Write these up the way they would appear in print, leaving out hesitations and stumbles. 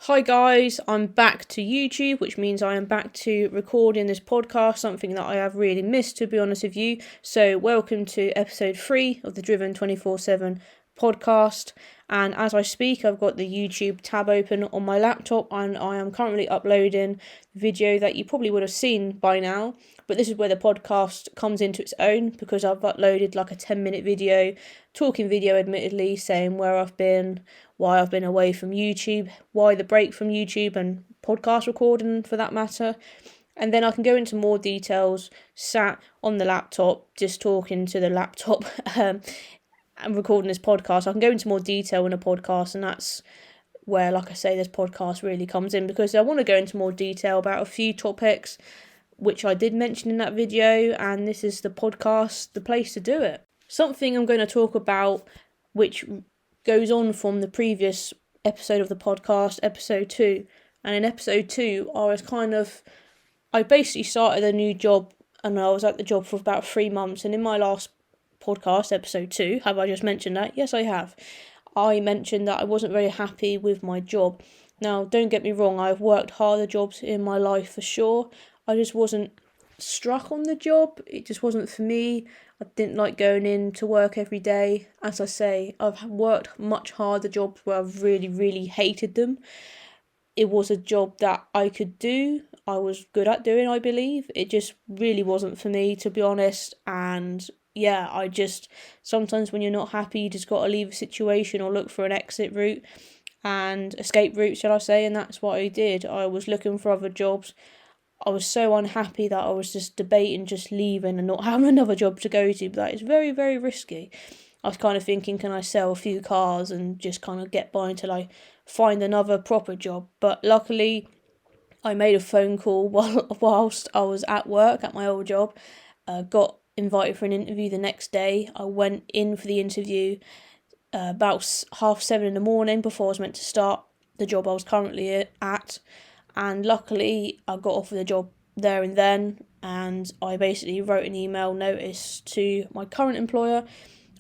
Hi guys, I'm back to YouTube, which means I am back to recording this podcast, something that I have really missed, to be honest with you. So welcome to episode 3 of the Driven247 podcast. And as I speak, I've got the YouTube tab open on my laptop and I am currently uploading the video that you probably would have seen by now. But this is where the podcast comes into its own, because I've uploaded like a 10-minute video, talking video admittedly, saying where I've been, why I've been away from YouTube, why the break from YouTube and podcast recording for that matter. And then I can go into more details, sat on the laptop, just talking to the laptop and recording this podcast. I can go into more detail in a podcast, and that's where, like I say, this podcast really comes in, because I want to go into more detail about a few topics which I did mention in that video, and this is the podcast, the place to do it. Something I'm going to talk about which goes on from the previous episode of the podcast, episode 2. And in episode 2, I basically started a new job, and I was at the job for about 3 months. And in my last podcast, episode 2, have I just mentioned that? Yes, I have. I mentioned that I wasn't very happy with my job. Now, don't get me wrong, I've worked harder jobs in my life for sure. I just wasn't struck on the job. It just wasn't for me. I didn't like going in to work every day. As I say, I've worked much harder jobs where I've really, really hated them. It was a job that I could do. I was good at doing, I believe. It just really wasn't for me, to be honest. And yeah, sometimes when you're not happy, you just got to leave a situation or look for an exit route and escape route, shall I say. And that's what I did. I was looking for other jobs. I was so unhappy that I was just debating just leaving and not having another job to go to, but that is very, very risky. I was kind of thinking, can I sell a few cars and just kind of get by until I find another proper job? But luckily, I made a phone call whilst I was at work at my old job, got invited for an interview the next day. I went in for the interview about 7:30 in the morning before I was meant to start the job I was currently at. And luckily, I got offered the job there and then, and I basically wrote an email notice to my current employer,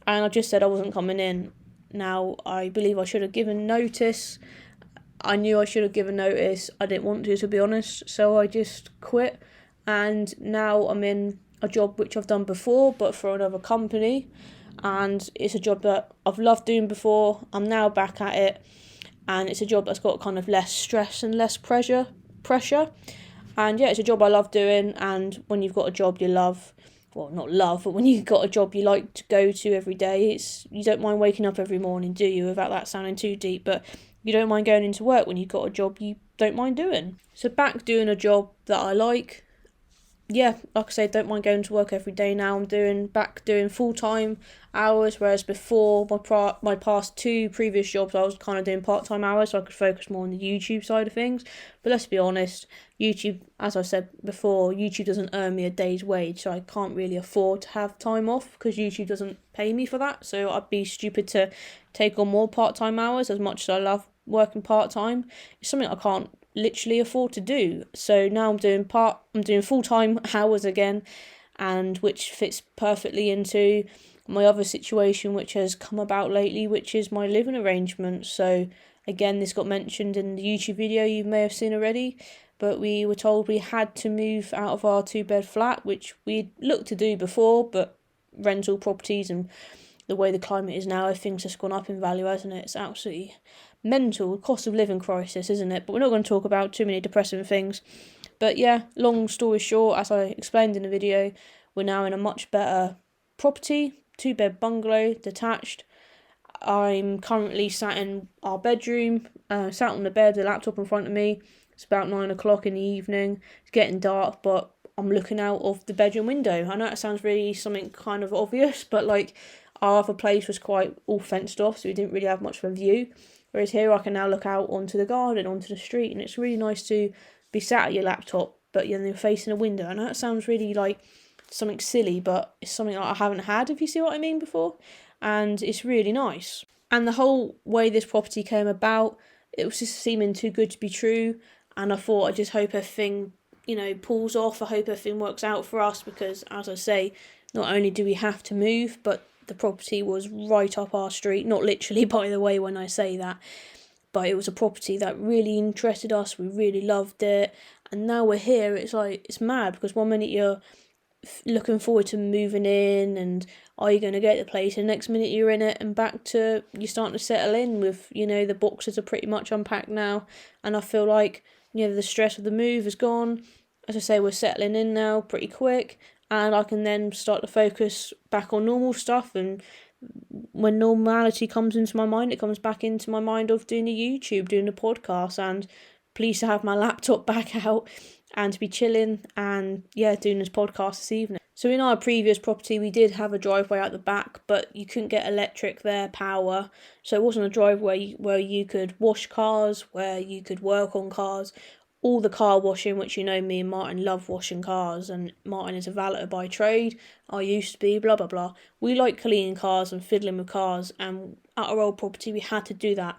and I just said I wasn't coming in. Now, I believe I should have given notice. I knew I should have given notice. I didn't want to be honest, so I just quit. And now I'm in a job which I've done before, but for another company, and it's a job that I've loved doing before. I'm now back at it. And it's a job that's got kind of less stress and less pressure. And yeah, it's a job I love doing. And when you've got a job you love, well, not love, but when you've got a job you like to go to every day, you don't mind waking up every morning, do you? Without that sounding too deep, but you don't mind going into work when you've got a job you don't mind doing. So back doing a job that I like. Yeah, like I say, don't mind going to work every day now. I'm back doing full-time hours, whereas before my past 2 previous jobs, I was kind of doing part-time hours, so I could focus more on the YouTube side of things. But let's be honest, YouTube, as I said before, YouTube doesn't earn me a day's wage, so I can't really afford to have time off because YouTube doesn't pay me for that. So I'd be stupid to take on more part-time hours. As much as I love working part-time, it's something I can't literally afford to do. So now I'm doing full-time hours again, and which fits perfectly into my other situation which has come about lately, which is my living arrangement. So again, this got mentioned in the YouTube video you may have seen already, but we were told we had to move out of our 2-bed flat, which we'd looked to do before, but rental properties and the way the climate is now, everything's just gone up in value, hasn't it? It's absolutely mental, cost of living crisis, isn't it? But we're not going to talk about too many depressing things. But yeah, long story short, as I explained in the video, we're now in a much better property, 2-bed bungalow, detached. I'm currently sat in our bedroom, sat on the bed, the laptop in front of me. It's about 9 o'clock in the evening. It's getting dark, but I'm looking out of the bedroom window. I know that sounds really something kind of obvious, but like our other place was quite all fenced off, so we didn't really have much of a view. Whereas here I can now look out onto the garden, onto the street, and it's really nice to be sat at your laptop, but you're facing a window. I know that sounds really like something silly, but it's something that I haven't had, if you see what I mean, before. And it's really nice. And the whole way this property came about, it was just seeming too good to be true. And I thought, I just hope everything, pulls off. I hope everything works out for us, because, as I say, not only do we have to move, but the property was right up our street. Not literally, by the way, when I say that. but it was a property that really interested us. We really loved it, and now we're here. It's like, it's mad, because one minute you're looking forward to moving in and are you going to get the place, and the next minute you're in it and back to you're starting to settle in with, the boxes are pretty much unpacked now, and I feel like, the stress of the move is gone. As I say, we're settling in now pretty quick, and I can then start to focus back on normal stuff. And when normality comes into my mind, it comes back into my mind of doing the YouTube, doing the podcast, and pleased to have my laptop back out and to be chilling and doing this podcast this evening. So in our previous property, we did have a driveway out the back, but you couldn't get electric there, power. So it wasn't a driveway where you could wash cars, where you could work on cars. All the car washing, which me and Martin love washing cars, and Martin is a valeter by trade. I used to be, blah, blah, blah. We like cleaning cars and fiddling with cars, and at our old property, we had to do that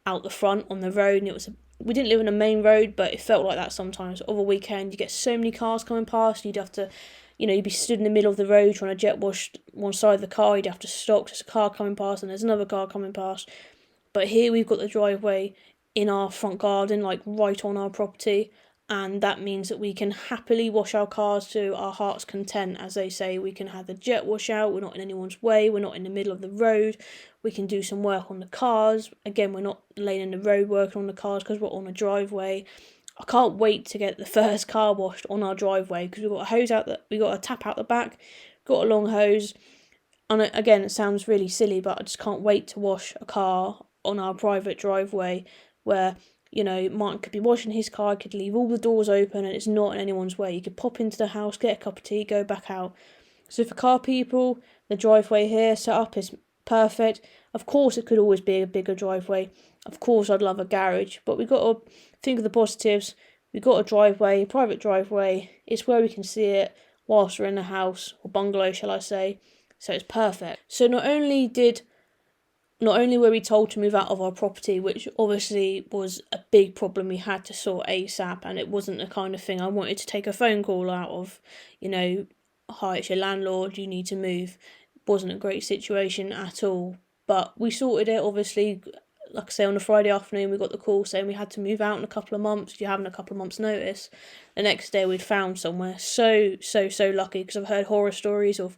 out the front on the road, and we didn't live in a main road, but it felt like that sometimes. Over a weekend, you get so many cars coming past, and you'd have to, you'd be stood in the middle of the road trying to jet wash one side of the car. You'd have to stop, there's a car coming past, and there's another car coming past. But here we've got the driveway in our front garden, like right on our property, and that means that we can happily wash our cars to our heart's content. As they say, we can have the jet wash out, we're not in anyone's way, we're not in the middle of the road, we can do some work on the cars. Again, we're not laying in the road working on the cars because we're on a driveway. I can't wait to get the first car washed on our driveway, because we've got a hose out we got a tap out the back, got a long hose, and again, it sounds really silly, but I just can't wait to wash a car on our private driveway where, Martin could be washing his car, could leave all the doors open and it's not in anyone's way. You could pop into the house, get a cup of tea, go back out. So for car people, the driveway here set up is perfect. Of course, it could always be a bigger driveway. Of course, I'd love a garage, but we've got to think of the positives. We've got a driveway, a private driveway. It's where we can see it whilst we're in the house, or bungalow, shall I say. So it's perfect. So not only were we told to move out of our property, which obviously was a big problem we had to sort ASAP, and it wasn't the kind of thing I wanted to take a phone call out of, hi, it's your landlord, you need to move. It wasn't a great situation at all, but we sorted it. Obviously, like I say, on a Friday afternoon we got the call saying we had to move out in a couple of months. You're having a couple of months notice. The next day we'd found somewhere. So lucky, because I've heard horror stories of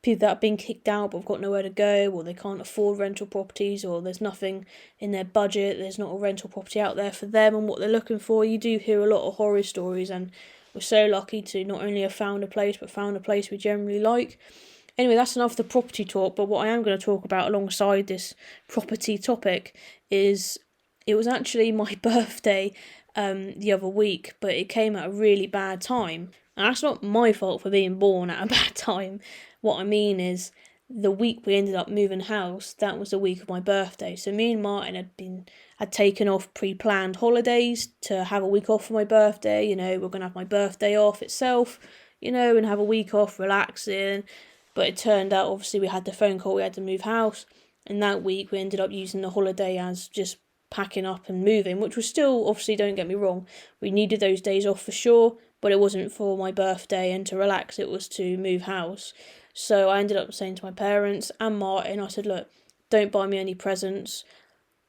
people that have been kicked out but have got nowhere to go, or they can't afford rental properties, or there's nothing in their budget, there's not a rental property out there for them and what they're looking for. You do hear a lot of horror stories, and we're so lucky to not only have found a place, but found a place we generally like. Anyway, that's enough of the property talk, but what I am going to talk about alongside this property topic is, it was actually my birthday the other week, but it came at a really bad time. And that's not my fault for being born at a bad time. What I mean is, the week we ended up moving house, that was the week of my birthday. So me and Martin had taken off pre-planned holidays to have a week off for my birthday. We're going to have my birthday off itself, and have a week off, relaxing. But it turned out, obviously, we had the phone call, we had to move house. And that week we ended up using the holiday as just packing up and moving, which was still, obviously, don't get me wrong, we needed those days off for sure, but it wasn't for my birthday and to relax, it was to move house. So I ended up saying to my parents and Martin, I said, look, don't buy me any presents.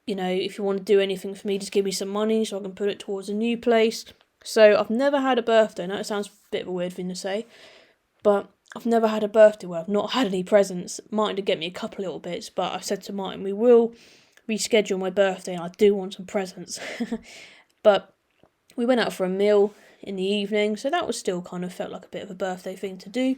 If you want to do anything for me, just give me some money so I can put it towards a new place. So I've never had a birthday. Now, it sounds a bit of a weird thing to say, but I've never had a birthday where I've not had any presents. Martin did get me a couple little bits, but I said to Martin, we will reschedule my birthday and I do want some presents. But we went out for a meal in the evening, so that was still kind of felt like a bit of a birthday thing to do.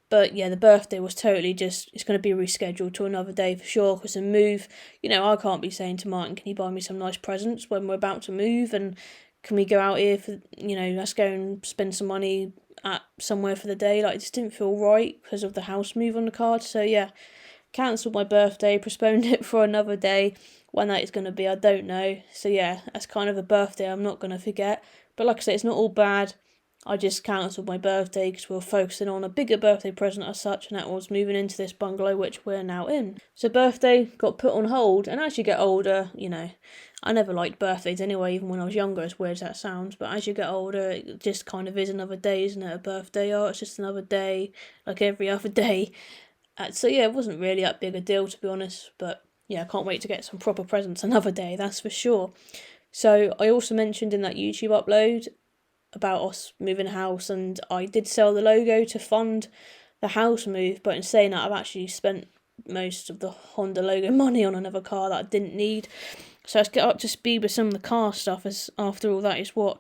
But yeah, the birthday was totally just, it's going to be rescheduled to another day for sure, because a move, I can't be saying to Martin, can you buy me some nice presents when we're about to move, and can we go out here for, let's go and spend some money at somewhere for the day. Like, it just didn't feel right because of the house move on the card. So yeah, cancelled my birthday, postponed it for another day. When that is going to be, I don't know. So yeah, that's kind of a birthday I'm not going to forget. But like I say, it's not all bad. I just cancelled my birthday because we were focusing on a bigger birthday present as such, and that was moving into this bungalow, which we're now in. So birthday got put on hold, and as you get older, I never liked birthdays anyway, even when I was younger, as weird as that sounds, but as you get older, it just kind of is another day, isn't it? A birthday, it's just another day, like every other day. So yeah, it wasn't really that big a deal, to be honest, but yeah, I can't wait to get some proper presents another day, that's for sure. So I also mentioned in that YouTube upload about us moving house, and I did sell the logo to fund the house move, but in saying that, I've actually spent most of the Honda logo money on another car that I didn't need. So let's get up to speed with some of the car stuff, as after all that is what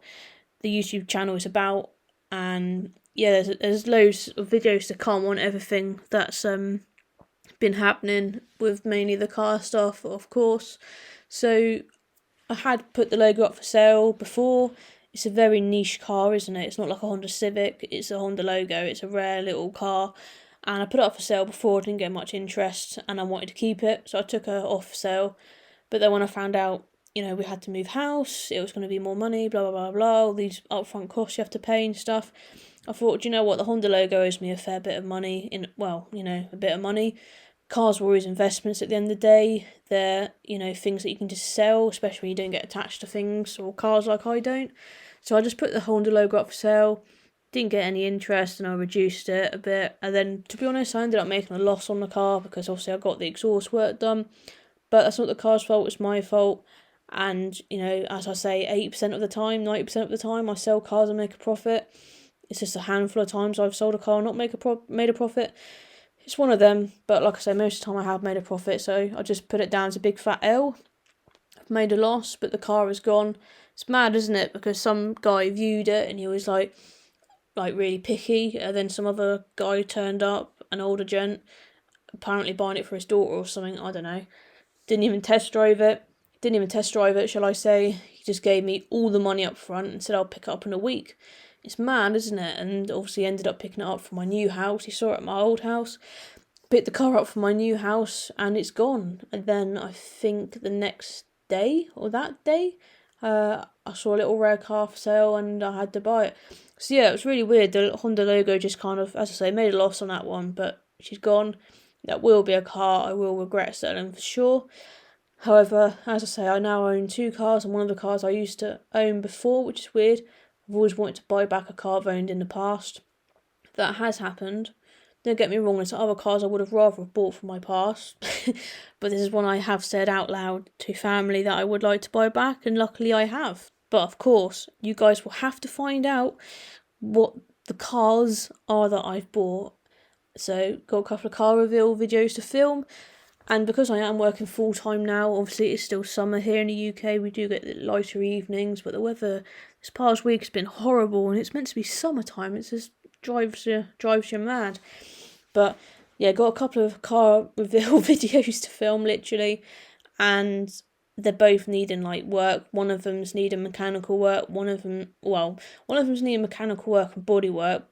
the YouTube channel is about. And yeah, there's loads of videos to come on everything that's been happening with mainly the car stuff, of course. So I had put the logo up for sale before. It's a very niche car, isn't it? It's not like a Honda Civic, it's a Honda logo, it's a rare little car. And I put it up for sale before, didn't get much interest, and I wanted to keep it, so I took her off sale. But then when I found out, we had to move house, it was going to be more money, blah, blah, blah, blah, all these upfront costs you have to pay and stuff, I thought, do you know what, the Honda logo owes me a fair bit of money, a bit of money. Cars were always investments at the end of the day. They're, things that you can just sell, especially when you don't get attached to things or cars like I don't. So I just put the Honda logo up for sale, didn't get any interest, and I reduced it a bit. And then, to be honest, I ended up making a loss on the car because obviously I got the exhaust work done. But that's not the car's fault, it's my fault. And, as I say, 80% of the time, 90% of the time, I sell cars and make a profit. It's just a handful of times I've sold a car and not made a profit. It's one of them, but like I say, most of the time I have made a profit, so I just put it down as a big fat L. I've made a loss, but the car is gone. It's mad, isn't it? Because some guy viewed it and he was like really picky, and then some other guy turned up, an older gent, apparently buying it for his daughter or something, I don't know. Didn't even test drive it, shall I say. He just gave me all the money up front and said I'll pick it up in a week. It's mad, isn't it? And obviously ended up picking it up for my new house. He saw it at my old house. Picked the car up for my new house and it's gone. And then I think the next day or that day, I saw a little rare car for sale and I had to buy it. So yeah, it was really weird. The Honda logo just kind of, as I say, made a loss on that one, but she's gone. That will be a car I will regret selling for sure. However, as I say, I now own 2 cars, and one of the cars I used to own before, which is weird. I've always wanted to buy back a car I've owned in the past. That has happened. Don't get me wrong, there's other cars I would have rather bought from my past. But this is one I have said out loud to family that I would like to buy back, and luckily I have. But of course, you guys will have to find out what the cars are that I've bought. So, got a couple of car reveal videos to film. And because I am working full-time now, obviously it's still summer here in the UK, we do get the lighter evenings, but the weather this past week has been horrible, and it's meant to be summertime, it just drives you mad. But yeah, got a couple of car reveal videos to film, literally, and they're both needing work. One of them's needing mechanical work, one of them's needing mechanical work and body work,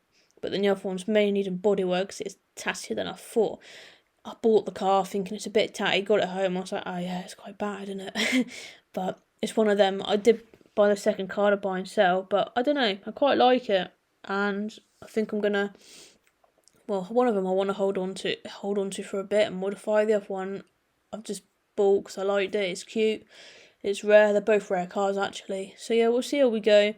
but then the other one's mainly needing body work because it's tattier than I thought. I bought the car thinking it's a bit tatty, got it home, I was like, oh yeah, it's quite bad, isn't it? But it's one of them. I did buy the second car to buy and sell, but I don't know, I quite like it, and I think I'm gonna, one of them I want to hold on to for a bit and modify. The other one I've just bought because I liked it, it's cute, it's rare, they're both rare cars actually, so yeah, we'll see how we go.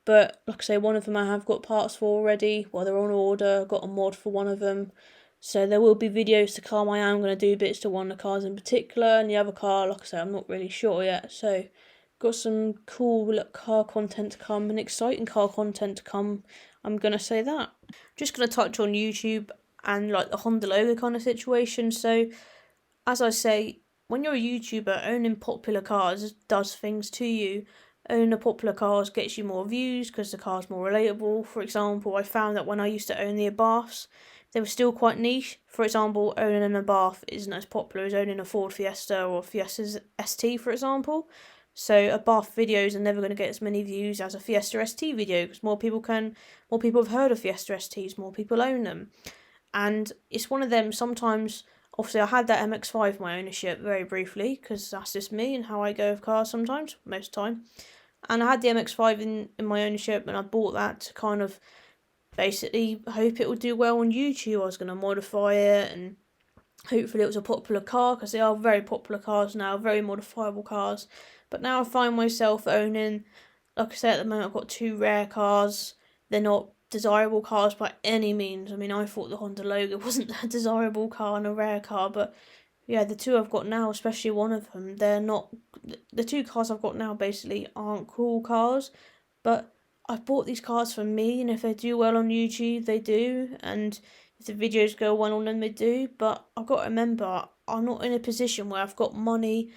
But like I say, one of them I have got parts for already, they're on order, got a mod for one of them. So there will be videos to come. I am going to do bits to one of the cars in particular, and the other car, like I say, I'm not really sure yet. So got some cool car content to come, and exciting car content to come. I'm going to say that. Just going to touch on YouTube and the Honda logo kind of situation. So as I say, when you're a YouTuber, owning popular cars does things to you. Owning a popular cars gets you more views because the car's more relatable. For example, I found that when I used to own the Abarths, they were still quite niche. For example, owning an Abarth isn't as popular as owning a Ford Fiesta or Fiesta ST, for example. So Abarth videos are never going to get as many views as a Fiesta ST video because more people have heard of Fiesta STs, more people own them. And it's one of them, sometimes, obviously I had that MX-5 in my ownership very briefly because that's just me and how I go with cars sometimes, most of the time. And I had the MX-5 in my ownership, and I bought that to kind of basically hope it would do well on YouTube. I was going to modify it and hopefully it was a popular car because they are very popular cars now, very modifiable cars. But now I find myself owning, like I said, at the moment I've got 2 rare cars. They're not desirable cars by any means. I mean, I thought the Honda logo wasn't a desirable car and a rare car, but Yeah, the two I've got now, especially one of them, they're not. The two cars I've got now basically aren't cool cars, but I've bought these cars for me, and if they do well on YouTube, they do, and if the videos go well on them, they do. But I've got to remember, I'm not in a position where I've got money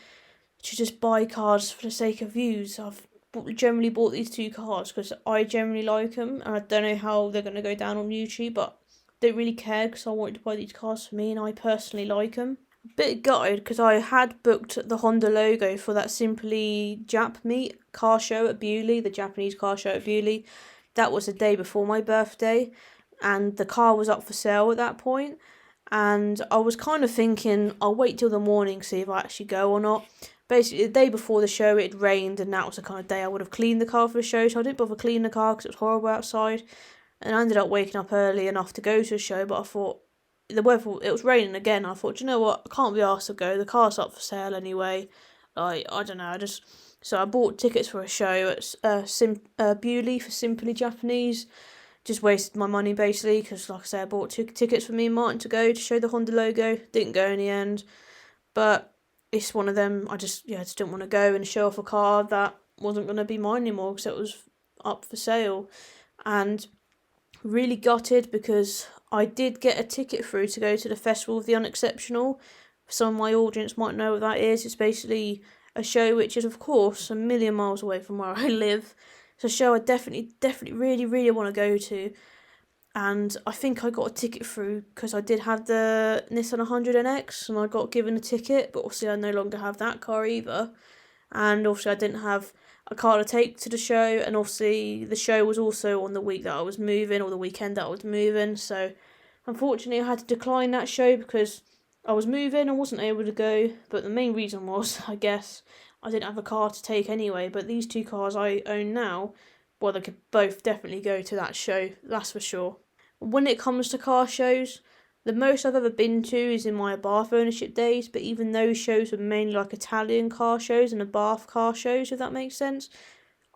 to just buy cars for the sake of views. I've generally bought these two cars because I generally like them, and I don't know how they're going to go down on YouTube, but I don't really care because I wanted to buy these cars for me, and I personally like them. Bit gutted because I had booked the Honda logo for that Simply Jap Meet car show at Bewley, the Japanese car show at Bewley. That was the day before my birthday, and the car was up for sale at that point. And I was kind of thinking I'll wait till the morning, see if I actually go or not. Basically, the day before the show it rained, and that was the kind of day I would have cleaned the car for the show, so I didn't bother cleaning the car because it was horrible outside. And I ended up waking up early enough to go to the show, but I thought the weather, it was raining again. I thought, you know what, I can't be asked to go. The car's up for sale anyway. I don't know. So I bought tickets for a show at Bewley for Simply Japanese. Just wasted my money basically because, like I said, I bought two tickets for me and Martin to go to show the Honda logo. Didn't go in the end, but it's one of them. I just didn't want to go and show off a car that wasn't going to be mine anymore because it was up for sale, and really gutted because I did get a ticket through to go to the Festival of the Unexceptional. Some of my audience might know what that is. It's basically a show which is, of course, a million miles away from where I live. It's a show I definitely, really, really want to go to. And I think I got a ticket through because I did have the Nissan 100NX and I got given a ticket, but obviously I no longer have that car either. And obviously I didn't have a car to take to the show, and obviously the show was also on the week that I was moving, or the weekend that I was moving, so unfortunately I had to decline that show because I was moving and wasn't able to go. But the main reason was, I guess, I didn't have a car to take anyway. But these two cars I own now, well, they could both definitely go to that show, that's for sure. When it comes to car shows, the most I've ever been to is in my Bath ownership days, but even those shows were mainly like Italian car shows and the Bath car shows, if that makes sense.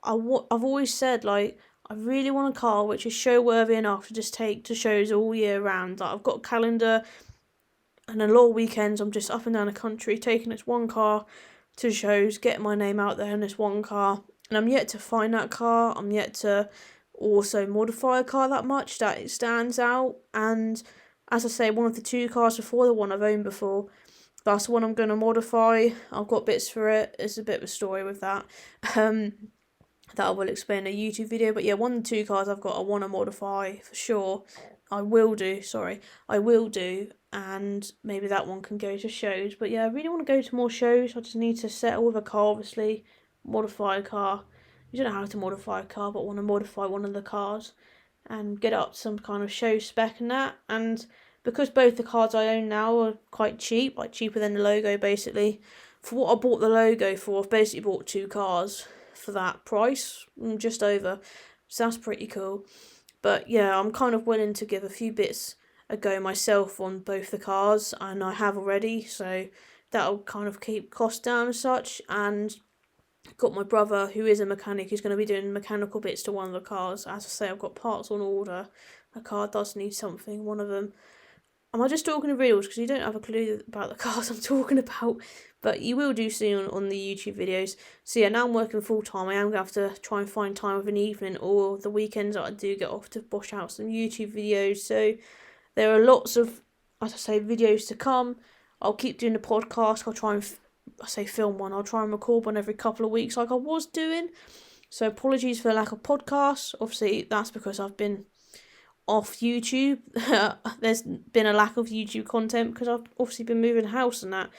I've always said, like, I really want a car which is show worthy enough to just take to shows all year round. Like, I've got a calendar, and a lot of weekends I'm just up and down the country taking this one car to shows, getting my name out there in this one car. And I'm yet to find that car. I'm yet to also modify a car that much that it stands out. And as I say, one of the two cars before, the one I've owned before, that's the one I'm going to modify. I've got bits for it. It's a bit of a story with that. That I will explain in a YouTube video. But yeah, one of the two cars I've got I want to modify for sure. I will do, and maybe that one can go to shows. But yeah, I really want to go to more shows. I just need to settle with a car, obviously, modify a car. You don't know how to modify a car, but I want to modify one of the cars and get up to some kind of show spec and that. And because both the cars I own now are quite cheap, like cheaper than the logo basically, for what I bought the logo for, I've basically bought two cars for that price, just over. So that's pretty cool. But yeah, I'm kind of willing to give a few bits a go myself on both the cars, and I have already, so that'll kind of keep costs down as such. And got my brother, who is a mechanic, who's going to be doing mechanical bits to one of the cars. As I say, I've got parts on order. A car does need something, one of them. Am I just talking in riddles? Because you don't have a clue about the cars I'm talking about. But you will do soon on the YouTube videos. So yeah, now I'm working full time. I am going to have to try and find time of an evening or the weekends that I do get off to bosh out some YouTube videos. So there are lots of, as I say, videos to come. I'll keep doing the podcast. I'll try and, film one. I'll try and record one every couple of weeks like I was doing. So apologies for the lack of podcasts. Obviously, that's because I've been off YouTube. There's been a lack of YouTube content because I've obviously been moving house and that.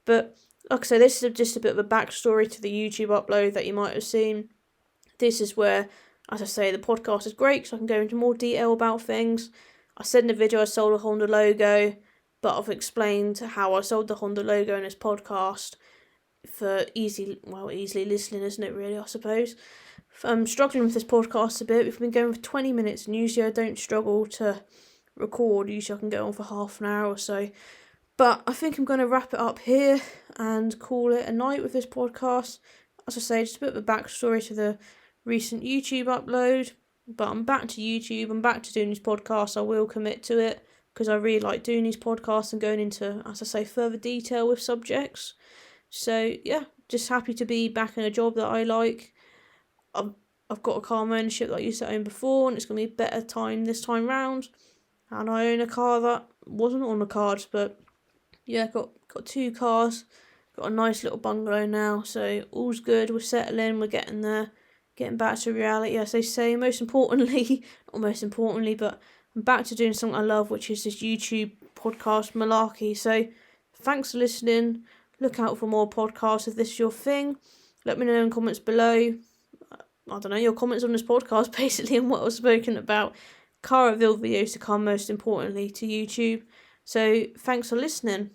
But like I say, this is just a bit of a backstory to the YouTube upload that you might have seen. This is where, as I say, the podcast is great because I can go into more detail about things. I said in the video I sold a Honda logo, but I've explained how I sold the Honda logo in this podcast for easily listening, isn't it, really, I suppose. I'm struggling with this podcast a bit. We've been going for 20 minutes, and usually I don't struggle to record. Usually I can go on for half an hour or so. But I think I'm going to wrap it up here and call it a night with this podcast. As I say, just a bit of a backstory to the recent YouTube upload. But I'm back to YouTube. I'm back to doing this podcast. I will commit to it because I really like doing these podcasts and going into, as I say, further detail with subjects. So yeah, just happy to be back in a job that I like. I've got a car ownership that I used to own before, and it's going to be a better time this time round. And I own a car that wasn't on the cards, but yeah, got 2 cars, got a nice little bungalow now, so all's good. We're settling, we're getting there, getting back to reality, as they say. Most importantly, not most importantly, but I'm back to doing something I love, which is this YouTube podcast malarkey. So thanks for listening. Look out for more podcasts if this is your thing. Let me know in the comments below. I don't know, your comments on this podcast, basically, and what I've spoken about. Car reveal videos to come, most importantly, to YouTube. So thanks for listening.